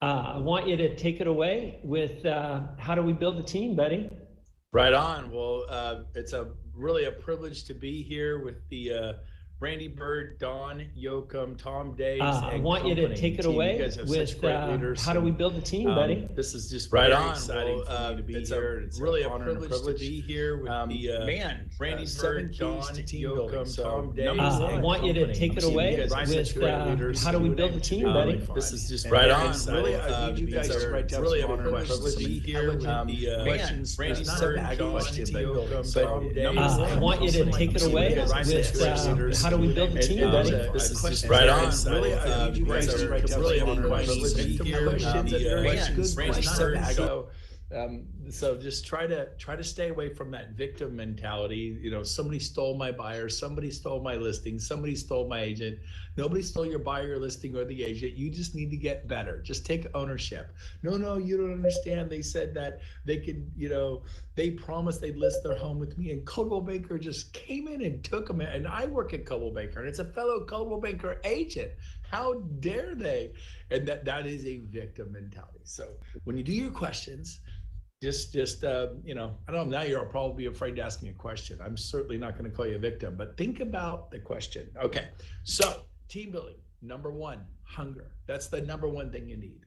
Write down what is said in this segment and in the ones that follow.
I want you to take it away with how do we build a team, buddy? Right on. Well, it's a really a privilege to be here with the Brandy Byrd, Don Yoakum, Tom Days, I and want you to company take it team. You away guys have such with great leaders, how do we and build a team, buddy? this is just right very on. Exciting for me to be here. It's really a privilege to be here with the Brandy Byrd, Don Yoakum, so Tom Days, I and want you to company. take it You away guys have with such great leaders. how do we build a team, buddy? This is just right on. Really, I need you guys to write down really some privilege to be here with the questions. Brandy Byrd, Don Yoakum, but I want you to take it away with how do we build a team, buddy? This is just right on. Really, I need you guys to write down some questions to be here with the questions. So just try to stay away from that victim mentality. You know, somebody stole my buyer, somebody stole my listing, somebody stole my agent. Nobody stole your buyer, listing, or the agent. You just need to get better. Just take ownership. No, you don't understand. They said that they could, they promised they'd list their home with me, and Coldwell Banker just came in and took them. And I work at Coldwell Banker, and it's a fellow Coldwell Banker agent. How dare they? And that is a victim mentality. So when you do your questions, just I don't know, now you'll probably be afraid to ask me a question. I'm certainly not going to call you a victim, but think about the question. Okay, so team building, number one, hunger. That's the number one thing you need.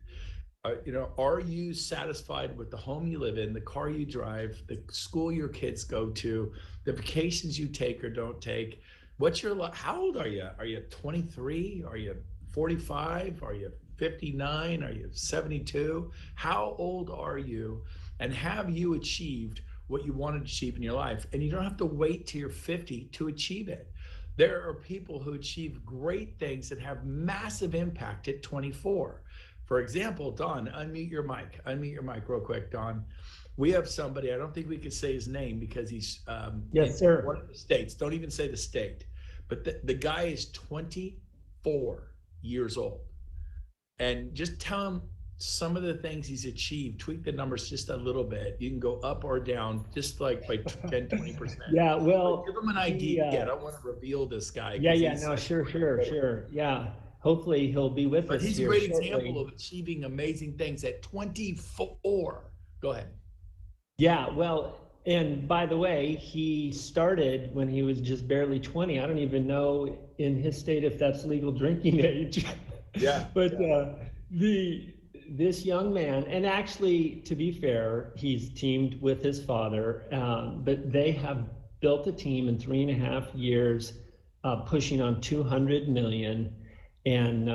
Are you satisfied with the home you live in, the car you drive, the school your kids go to, the vacations you take or don't take? How old are you? Are you 23? Are you 45? Are you 59? Are you 72? How old are you? And have you achieved what you wanted to achieve in your life? And you don't have to wait till you're 50 to achieve it. There are people who achieve great things that have massive impact at 24. For example, Don, unmute your mic real quick, Don. We have somebody, I don't think we could say his name because he's yes, sir. One of the states. Don't even say the state. But the guy is 24 years old. And just tell him some of the things he's achieved. Tweak the numbers just a little bit. You can go up or down just like by 10, 20%. Yeah, well, but give him an idea. I don't want to reveal this guy. Sure. Yeah. Hopefully he'll be with us. But he's a great example of achieving amazing things at 24. Go ahead. Yeah, well, and by the way, he started when he was just barely 20. I don't even know in his state if that's legal drinking age. Yeah. But this young man, and actually, to be fair, he's teamed with his father, but they have built a team in 3.5 years, pushing on 200 million, and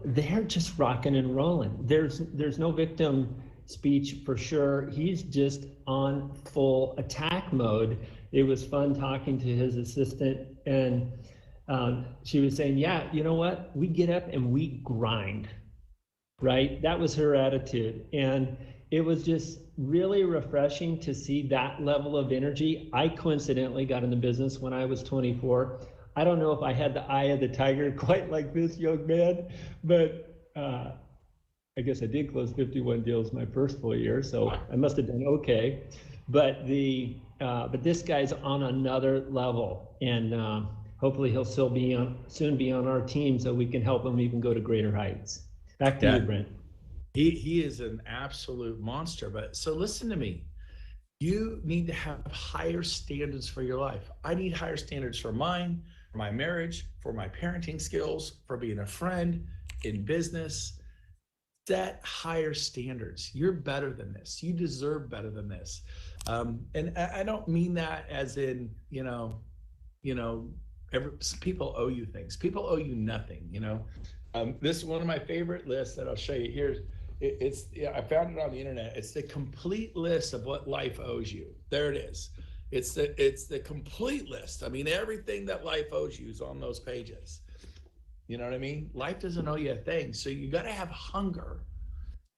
they're just rocking and rolling. There's no victim speech for sure. He's just on full attack mode. It was fun talking to his assistant, and she was saying, yeah, you know what? We get up and we grind, right? That was her attitude. And it was just really refreshing to see that level of energy. I coincidentally got in the business when I was 24. I don't know if I had the eye of the tiger quite like this young man, but I guess I did close 51 deals my first full year, so I must have done okay. But this guy's on another level, and hopefully he'll soon be on our team so we can help him even go to greater heights. Back to you, Brent. He is an absolute monster. But so listen to me. You need to have higher standards for your life. I need higher standards for mine, for my marriage, for my parenting skills, for being a friend, in business. Set higher standards. You're better than this. You deserve better than this. And I don't mean that as in, people owe you things. People owe you nothing, This is one of my favorite lists that I'll show you here. I found it on the internet. It's the complete list of what life owes you. There it is. It's the complete list. I mean, everything that life owes you is on those pages. You know what I mean? Life doesn't owe you a thing. So you got to have hunger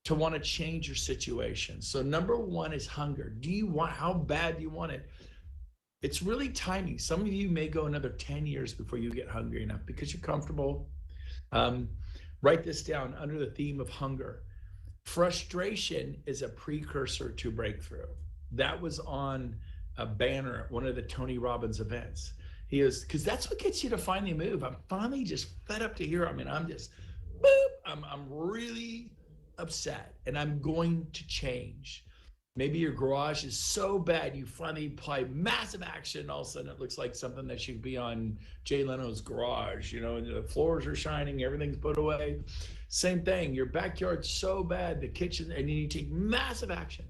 to want to change your situation. So number one is hunger. How bad do you want it? It's really timing. Some of you may go another 10 years before you get hungry enough because you're comfortable. Write this down under the theme of hunger. Frustration is a precursor to breakthrough. That was on a banner at one of the Tony Robbins events. He is, because that's what gets you to finally move. I'm finally just fed up to here. I mean, I'm just, boop, I'm really upset and I'm going to change. Maybe your garage is so bad you finally apply massive action. All of a sudden, it looks like something that should be on Jay Leno's garage. And the floors are shining, everything's put away. Same thing. Your backyard's so bad, the kitchen, and you take massive action.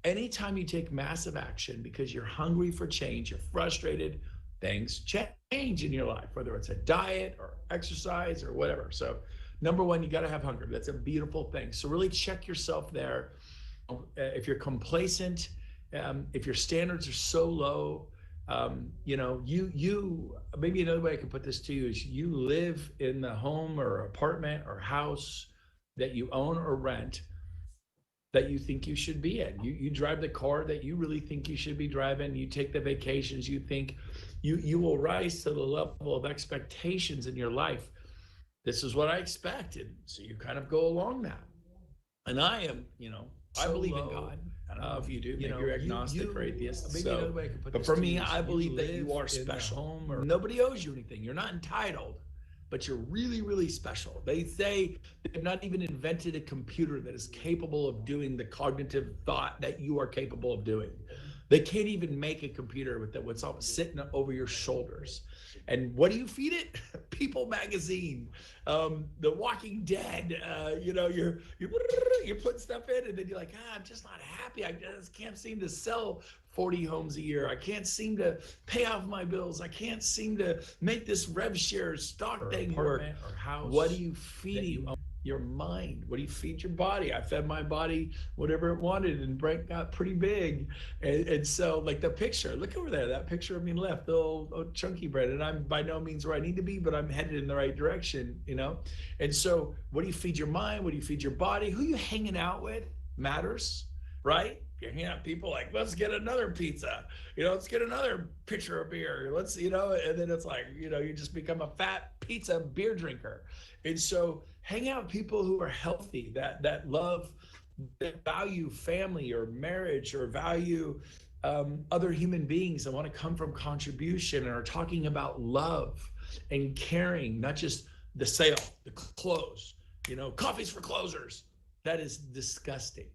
Anytime you take massive action because you're hungry for change, you're frustrated, things change in your life, whether it's a diet or exercise or whatever. So, number one, you got to have hunger. That's a beautiful thing. So, really check yourself there. If you're complacent, if your standards are so low, you maybe another way I could put this to you is you live in the home or apartment or house that you own or rent that you think you should be in. You drive the car that you really think you should be driving. You take the vacations you think you will rise to the level of expectations in your life. This is what I expected. So you kind of go along that. And I am, I believe in God. I don't know if you do. Maybe you're agnostic or atheist. Maybe another way I could put this. But for me, I believe that you are special. Or nobody owes you anything. You're not entitled, but you're really, really special. They say they've not even invented a computer that is capable of doing the cognitive thought that you are capable of doing. They can't even make a computer with what's all sitting over your shoulders. And what do you feed it? People magazine, The Walking Dead. You're putting stuff in, and then you're like, I'm just not happy. I just can't seem to sell 40 homes a year. I can't seem to pay off my bills. I can't seem to make this rev share stock thing work. Or house. What do you feed your mind? What do you feed your body? I fed my body whatever it wanted, and Brent got pretty big. And so, like the picture, look over there, that picture of me left, the old chunky bread. And I'm by no means where I need to be, but I'm headed in the right direction, And so, what do you feed your mind? What do you feed your body? Who you hanging out with matters, right? You're hanging out with people like, let's get another pizza, let's get another pitcher of beer, let's, and then it's like, you just become a fat pizza beer drinker. And so hang out with people who are healthy, that love, that value family or marriage or value other human beings that want to come from contribution and are talking about love and caring, not just the sale, the close, coffee's for closers. That is disgusting.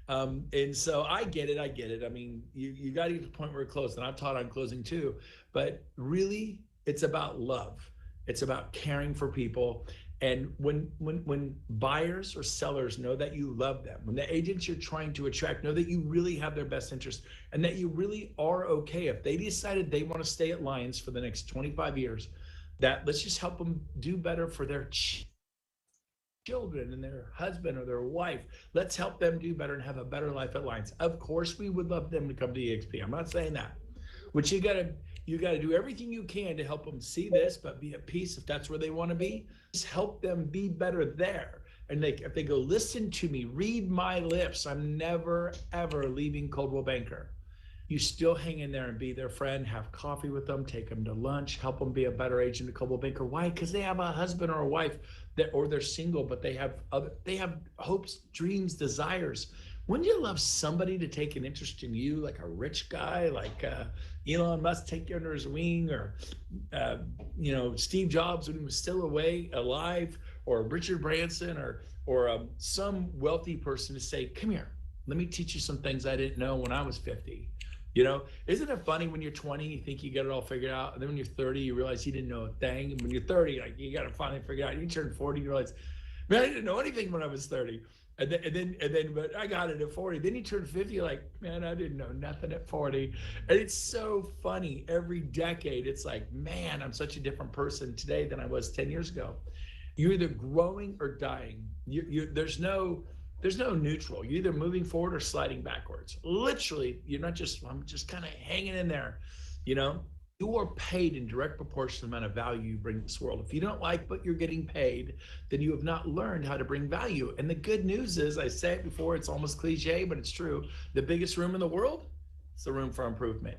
And so I get it. I mean, you got to get to the point where we're close, and I've taught on closing too, but really it's about love. It's about caring for people. And when buyers or sellers know that you love them, when the agents you're trying to attract know that you really have their best interest and that you really are okay, if they decided they want to stay at Lions for the next 25 years, that let's just help them do better for their children and their husband or their wife. Let's help them do better and have a better life at Lions. Of course, we would love them to come to EXP. I'm not saying that. But you got to do everything you can to help them see this, but be at peace if that's where they want to be. Just help them be better there. And if they go, listen to me, read my lips, I'm never, ever leaving Coldwell Banker. You still hang in there and be their friend, have coffee with them, take them to lunch, help them be a better agent at Coldwell Banker. Why? Because they have a husband or a wife or they're single, but they have hopes, dreams, desires. Wouldn't you love somebody to take an interest in you, like a rich guy, like Elon Musk take you under his wing, or Steve Jobs when he was still alive, or Richard Branson, or some wealthy person to say, come here, let me teach you some things I didn't know when I was 50. Isn't it funny when you're 20, you think you got it all figured out, and then when you're 30, you realize you didn't know a thing, and when you're 30, like you got to finally figure it out. You turn 40, you realize, man, I didn't know anything when I was 30. And then, but I got it at 40. Then you turn 50, you're like, man, I didn't know nothing at 40. And it's so funny. Every decade, it's like, man, I'm such a different person today than I was 10 years ago. You're either growing or dying. There's no neutral. You're either moving forward or sliding backwards. Literally, I'm just kind of hanging in there, You are paid in direct proportion to the amount of value you bring to this world. If you don't like what you're getting paid, then you have not learned how to bring value. And the good news is, I say it before, it's almost cliche, but it's true. The biggest room in the world is the room for improvement.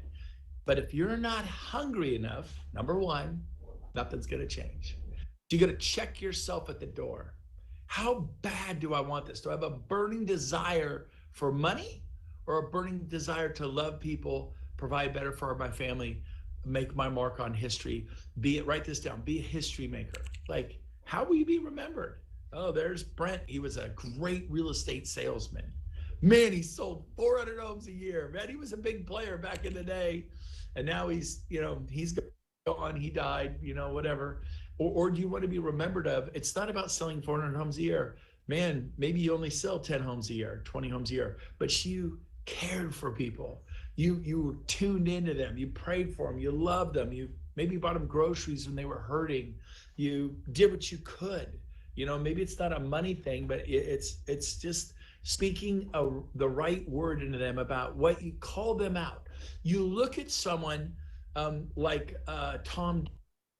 But if you're not hungry enough, number one, nothing's going to change. You got to check yourself at the door. How bad do I want this? Do I have a burning desire for money, or a burning desire to love people, provide better for my family, make my mark on history, write this down, be a history maker? Like, how will you be remembered? Oh, there's Brent. He was a great real estate salesman. Man, he sold 400 homes a year. Man, he was a big player back in the day. And now he's gone. He died, whatever. Or do you want to be remembered of? It's not about selling 400 homes a year. Man, maybe you only sell 10 homes a year, 20 homes a year, but you cared for people. You tuned into them. You prayed for them. You loved them. You maybe bought them groceries when they were hurting. You did what you could. Maybe it's not a money thing, but it's just speaking the right word into them about what you call them out. You look at someone like Tom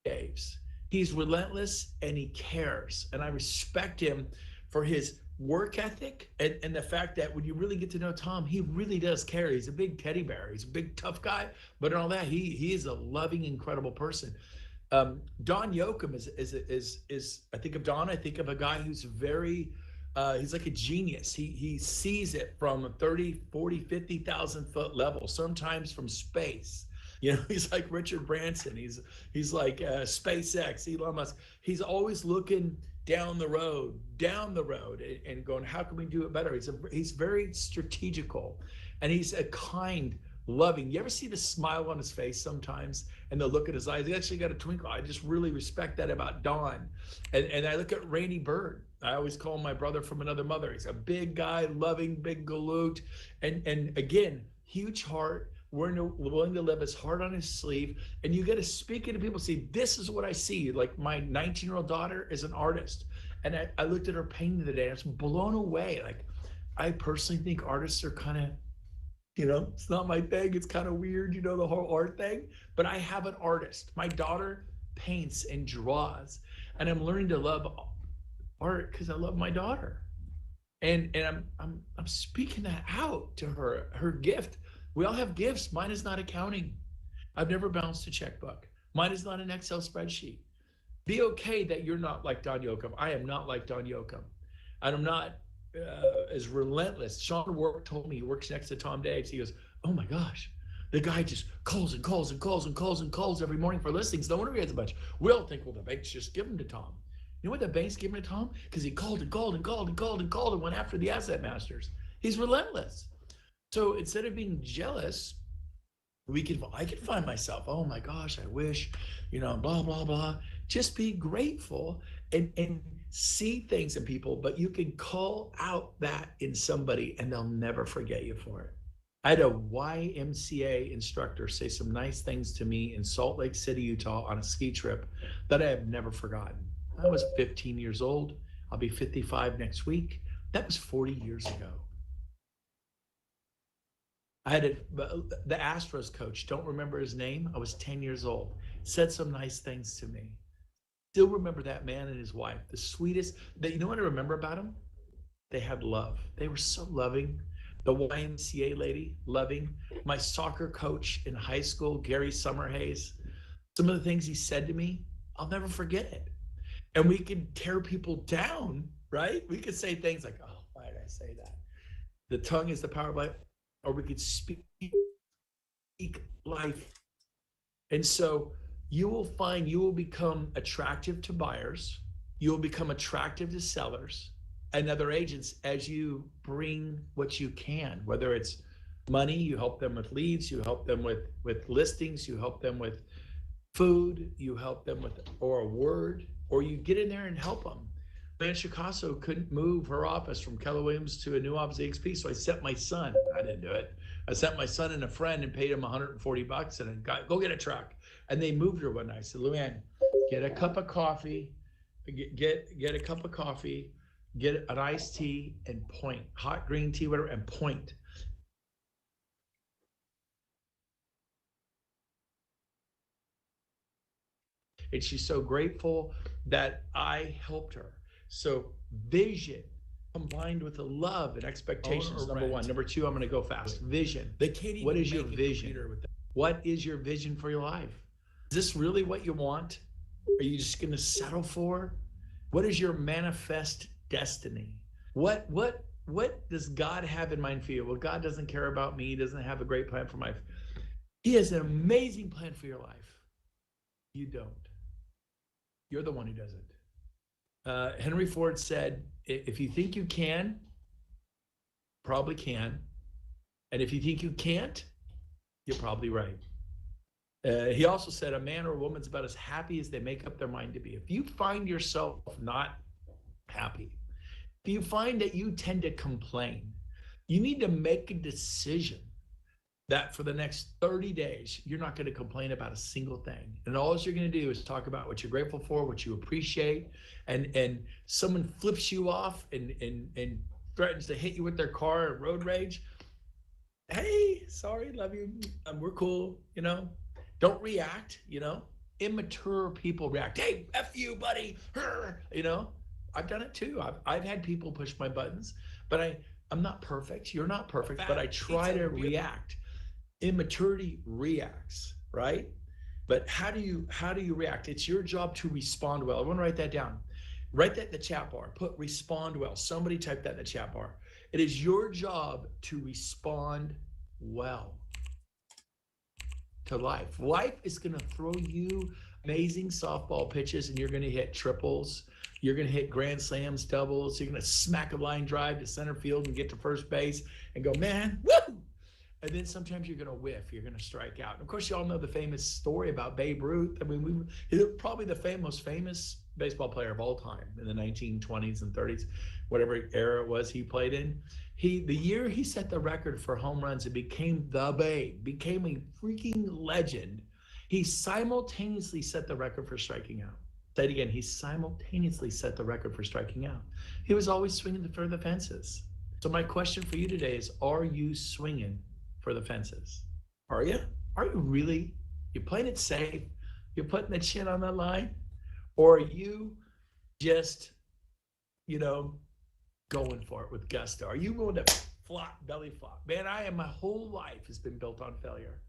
Daves. He's relentless and he cares, and I respect him for his work ethic and the fact that when you really get to know Tom, he really does care. He's a big teddy bear. He's a big tough guy, but in all that, he is a loving, incredible person. Don Yoakum is I think of Don, I think of a guy who's very he's like a genius. He sees it from 30, 40, 50,000 foot level, sometimes from space. He's like Richard Branson. He's like SpaceX, Elon Musk. He's always looking down the road, and going, how can we do it better? He's very strategical, and he's a kind, loving. You ever see the smile on his face sometimes, and the look in his eyes? He actually got a twinkle. I just really respect that about Don. And I look at Rainy Byrd. I always call him my brother from another mother. He's a big guy, loving, big galoot, and again, huge heart. Willing to live his heart on his sleeve, and you got to speak into people. See, this is what I see. Like my 19-year-old daughter is an artist, and I looked at her painting the other day. And I was blown away. Like, I personally think artists are kind of, it's not my thing. It's kind of weird, the whole art thing. But I have an artist. My daughter paints and draws, and I'm learning to love art because I love my daughter, and I'm speaking that out to her. Her gift. We all have gifts. Mine is not accounting. I've never bounced a checkbook. Mine is not an Excel spreadsheet. Be okay that you're not like Don Yoakum. I am not like Don Yoakum. And I'm not as relentless. Sean Work told me, he works next to Tom Daves. He goes, oh my gosh, the guy just calls and calls and calls and calls and calls every morning for listings. No wonder he has a bunch. We all think, well, the bank's just give them to Tom. You know what the bank's giving to Tom? Because he called and called and called and called and called and went after the asset masters. He's relentless. So instead of being jealous, I could find myself, oh my gosh, I wish, blah, blah, blah. Just be grateful and see things in people, but you can call out that in somebody and they'll never forget you for it. I had a YMCA instructor say some nice things to me in Salt Lake City, Utah on a ski trip that I have never forgotten. I was 15 years old. I'll be 55 next week. That was 40 years ago. I had the Astros coach, don't remember his name. I was 10 years old, said some nice things to me. Still remember that man and his wife, the sweetest. You know what I remember about them? They had love. They were so loving. The YMCA lady, loving. My soccer coach in high school, Gary Summerhays, some of the things he said to me, I'll never forget it. And we could tear people down, right? We could say things like, oh, why did I say that? The tongue is the power of life. Or we could speak life. And so you will find you will become attractive to buyers. You will become attractive to sellers and other agents as you bring what you can, whether it's money, you help them with leads, you help them with listings, you help them with food, you help them with, or a word, or you get in there and help them. Van Chicasso couldn't move her office from Keller Williams to a new office EXP, so I sent my son. I didn't do it. I sent my son and a friend and paid him $140 and go get a truck. And they moved her one night. I said, Luann, get a cup of coffee, get a cup of coffee, get an iced tea and point, hot green tea, whatever, and point. And she's so grateful that I helped her. So vision combined with the love and expectations, number one. Number two, I'm going to go fast. Vision. What is your vision? What is your vision for your life? Is this really what you want? Are you just going to settle for? What is your manifest destiny? What does God have in mind for you? Well, God doesn't care about me. He doesn't have a great plan for my life. He has an amazing plan for your life. You don't. You're the one who doesn't. Henry Ford said, if you think you can, probably can. And if you think you can't, you're probably right. He also said, a man or a woman's about as happy as they make up their mind to be. If you find yourself not happy, if you find that you tend to complain, you need to make a decision that for the next 30 days, you're not going to complain about a single thing. And all you're going to do is talk about what you're grateful for, what you appreciate. And someone flips you off and threatens to hit you with their car at road rage. Hey, sorry, love you. We're cool, Don't react, Immature people react. Hey, F you, buddy. I've done it too. I've had people push my buttons, but I'm not perfect. You're not perfect, but I try to react. Immaturity reacts, right? But how do you react? It's your job to respond well. I want to write that down. Write that in the chat bar. Put respond well. Somebody type that in the chat bar. It is your job to respond well to life. Life is going to throw you amazing softball pitches, and you're going to hit triples. You're going to hit grand slams, doubles. You're going to smack a line drive to center field and get to first base and go, man, woo! And then sometimes you're going to whiff. You're going to strike out. And of course, you all know the famous story about Babe Ruth. I mean, he's probably the most famous baseball player of all time in the 1920s and 30s, whatever era it was he played in. The year he set the record for home runs and became the Babe, became a freaking legend, he simultaneously set the record for striking out. Say it again, he simultaneously set the record for striking out. He was always swinging for the fences. So my question for you today is, are you swinging for the fences? Are you? Are you really? You're playing it safe? You're putting the chin on the line? Or are you just, going for it with gusto? Are you going to flop, belly flop? Man, my whole life has been built on failure.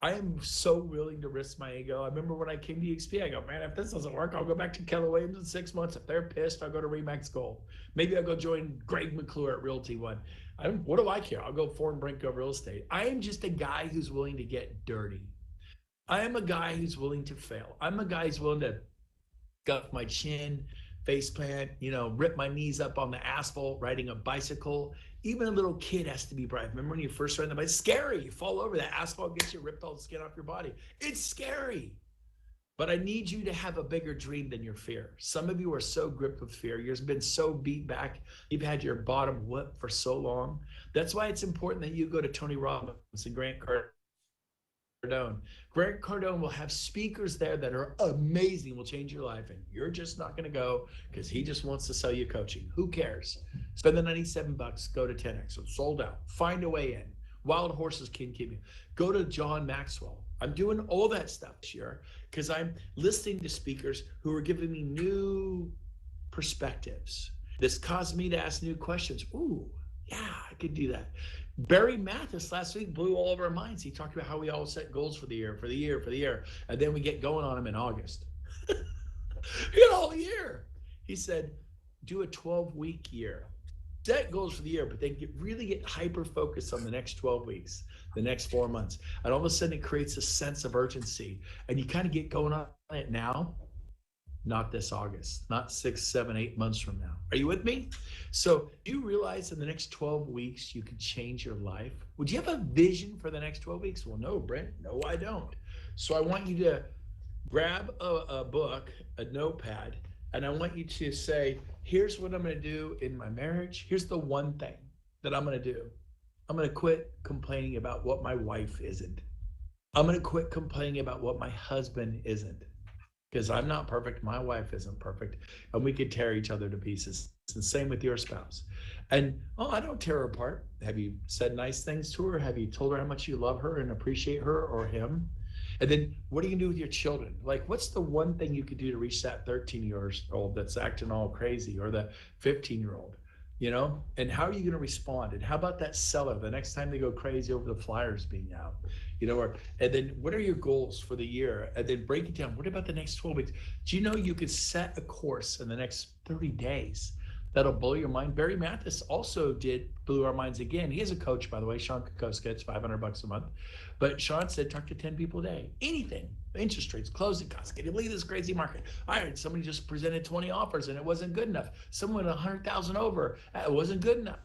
I am so willing to risk my ego. I remember when I came to EXP, I go, man, if this doesn't work, I'll go back to Keller Williams in 6 months. If they're pissed, I'll go to Remax Gold. Maybe I'll go join Greg McClure at Realty One. What do I care? I'll go Ford and Brinko Real Estate. I am just a guy who's willing to get dirty. I am a guy who's willing to fail. I'm a guy who's willing to guff my chin, face plant, rip my knees up on the asphalt, riding a bicycle. Even a little kid has to be brave. Remember when you first ride the bike? It's scary. You fall over, that asphalt gets you, ripped all the skin off your body. It's scary. But I need you to have a bigger dream than your fear. Some of you are so gripped with fear. You've been so beat back. You've had your bottom whipped for so long. That's why it's important that you go to Tony Robbins and Grant Cardone. Grant Cardone will have speakers there that are amazing, will change your life, and you're just not going to go because he just wants to sell you coaching. Who cares? Spend the $97, go to 10X. So sold out. Find a way in. Wild horses can keep you. Go to John Maxwell. I'm doing all that stuff this year because I'm listening to speakers who are giving me new perspectives. This caused me to ask new questions. Ooh, yeah, I could do that. Barry Mathis last week blew all over our minds. He talked about how we all set goals for the year, and then we get going on them in August. He had all year. He said, do a 12-week year. Set goals for the year, but then really get hyper-focused on the next 12 weeks, the next 4 months. And all of a sudden it creates a sense of urgency. And you kind of get going on it now, not this August, not 6, 7, 8 months from now. Are you with me? So you realize in the next 12 weeks, you can change your life. Would you have a vision for the next 12 weeks? Well, no, Brent, no, I don't. So I want you to grab a book, a notepad, and I want you to say, here's what I'm going to do in my marriage. Here's the one thing that I'm going to do. I'm going to quit complaining about what my wife isn't. I'm going to quit complaining about what my husband isn't. Because I'm not perfect, my wife isn't perfect, and we could tear each other to pieces. It's the same with your spouse. And, I don't tear her apart. Have you said nice things to her? Have you told her how much you love her and appreciate her or him? And then what are you going to do with your children? Like, what's the one thing you could do to reach that 13-year-old that's acting all crazy, or the 15-year-old? And how are you going to respond? And how about that seller the next time they go crazy over the flyers being out? And then what are your goals for the year? And then break it down. What about the next 12 weeks? Do you know you could set a course in the next 30 days that'll blow your mind. Barry Mathis also blew our minds again. He is a coach, by the way. Sean Kokoska, it's $500 a month. But Sean said, talk to 10 people a day. Anything, interest rates, closing costs. Can you believe this crazy market? I heard somebody just presented 20 offers and it wasn't good enough. Someone 100,000 over, it wasn't good enough.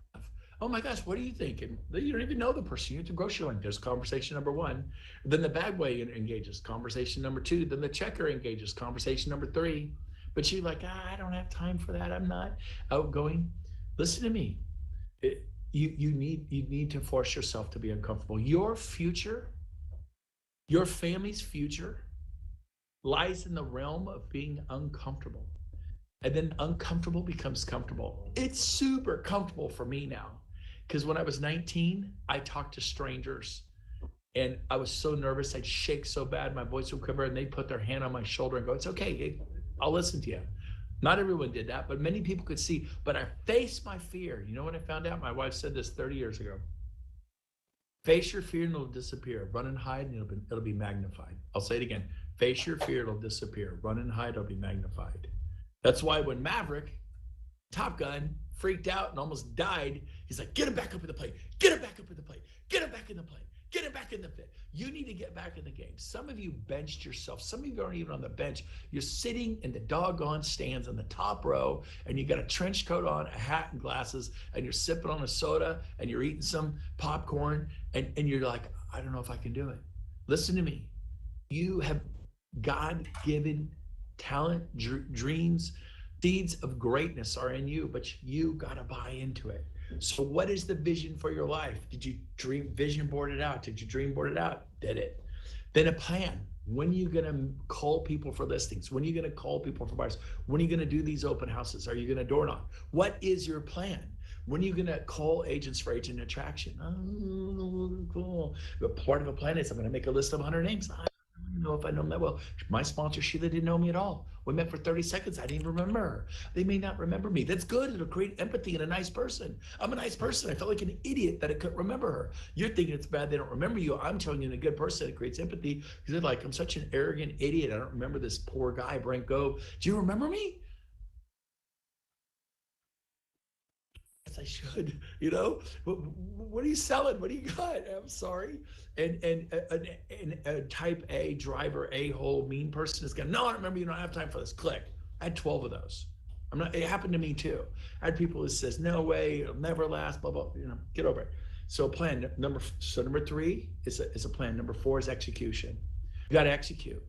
Oh my gosh, what are you thinking? You don't even know the person. You're at the grocery line. There's conversation number one. Then the bagway engages, conversation number two. Then the checker engages, conversation number three. But you're like, I don't have time for that. I'm not outgoing. Listen to me. You need to force yourself to be uncomfortable. Your future, your family's future lies in the realm of being uncomfortable. And then uncomfortable becomes comfortable. It's super comfortable for me now. Because when I was 19, I talked to strangers and I was so nervous. I'd shake so bad, my voice would quiver, and they'd put their hand on my shoulder and go, it's okay, I'll listen to you. Not everyone did that, but many people could see. But I faced my fear. You know what I found out? My wife said this 30 years ago. Face your fear and it'll disappear. Run and hide and it'll be magnified. I'll say it again. Face your fear, it'll disappear. Run and hide, it'll be magnified. That's why when Maverick, Top Gun, freaked out and almost died, he's like, get him back up in the plane. Get him back up in the plane. Get him back in the plane. Get him back in the fit. You need to get back in the game. Some of you benched yourself. Some of you aren't even on the bench. You're sitting in the doggone stands on the top row, and you got a trench coat on, a hat and glasses, and you're sipping on a soda, and you're eating some popcorn, and you're like, I don't know if I can do it. Listen to me. You have God-given talent, dreams, seeds of greatness are in you, but you got to buy into it. So what is the vision for your life? Did you vision board it out? Did you dream board it out? Did it? Then a plan. When are you going to call people for listings? When are you going to call people for buyers? When are you going to do these open houses? Are you going to door knock? What is your plan? When are you going to call agents for agent attraction? Oh, cool. But part of a plan is I'm going to make a list of 100 names. I don't know if I know them that well. My sponsor, Sheila, didn't know me at all. We met for 30 seconds. I didn't even remember her. They may not remember me. That's good. It'll create empathy in a nice person. I'm a nice person. I felt like an idiot that I couldn't remember her. You're thinking it's bad they don't remember you. I'm telling you, in a good person, it creates empathy because they're like, I'm such an arrogant idiot. I don't remember this poor guy, Brent Gove. Do you remember me? Yes, I should. You know, what are you selling? What do you got? I'm sorry. And a type A driver, a-hole, mean person is going, no, I don't remember you. Don't have time for this. Click. I had 12 of those. It happened to me too. I had people who says, no way, it'll never last, blah, blah, get over it. So plan number 3 is a plan. Number 4 is execution. You got to execute.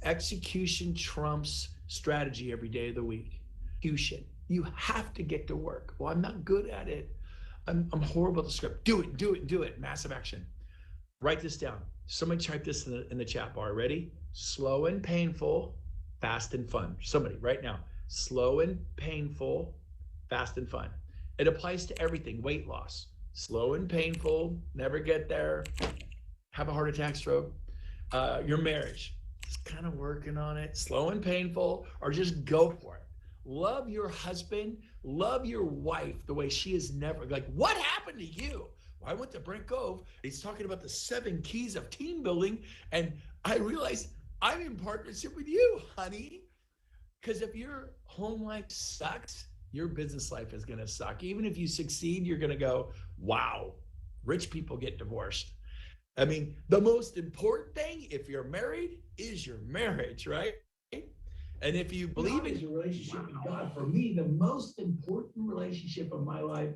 Execution trumps strategy every day of the week. Execution. You have to get to work. Well, I'm not good at it. I'm horrible at the script. Do it. Massive action. Write this down. Somebody type this in the chat bar. Ready? Slow and painful, fast and fun. Somebody right now. Slow and painful, fast and fun. It applies to everything. Weight loss. Slow and painful, never get there. Have a heart attack, stroke. Your marriage. Just kind of working on it. Slow and painful, or just go for it. Love your husband, love your wife the way she is never. Like, what happened to you? Well, I went to Brent Gove. He's talking about the 7 keys of team building. And I realized I'm in partnership with you, honey. Because if your home life sucks, your business life is going to suck. Even if you succeed, you're going to go, wow, rich people get divorced. I mean, the most important thing, if you're married, is your marriage, right? And if you believe in your relationship with God, for me, the most important relationship of my life